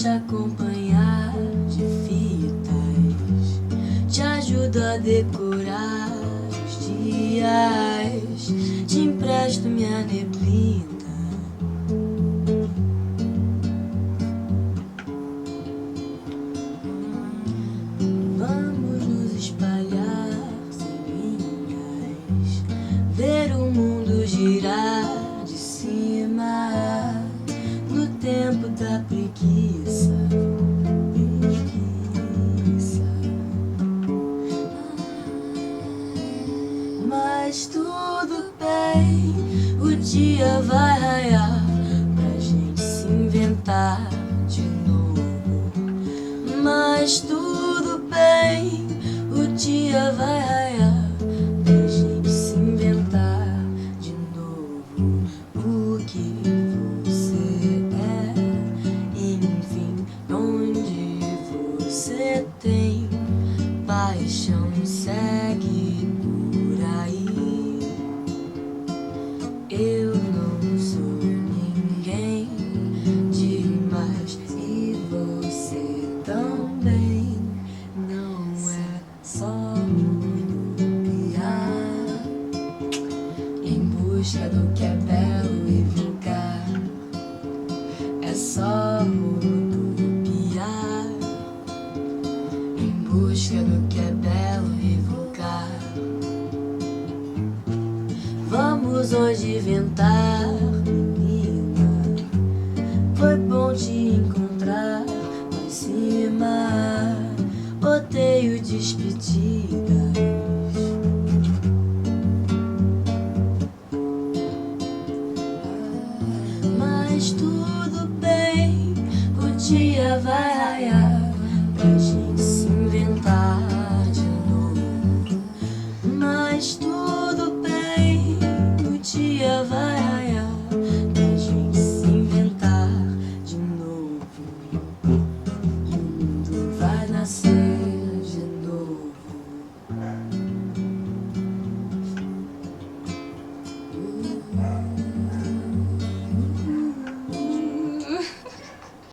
te acompanhar de fitas, te ajudo a decorar os dias, te empresto minha neblina. Vamos nos espalhar sem linhas, ver o mundo girar de cima, no tempo da preguiça. Mas tudo bem, o dia vai raiar pra gente se inventar de novo. Mas tudo bem, o dia vai raiar pra gente se inventar de novo. O que você é, enfim, onde você tem paixão, segue por aí. Eu não sou ninguém demais e você também não é só copiar em busca do que é belo e vulgar. É só rodopiar em busca do que é belo e vulgar. Vamos hoje inventar, menina. Foi bom te encontrar lá em cima. Odeio despedidas. Mas tudo bem, o dia vai raiar pra gente se inventar de novo. Mas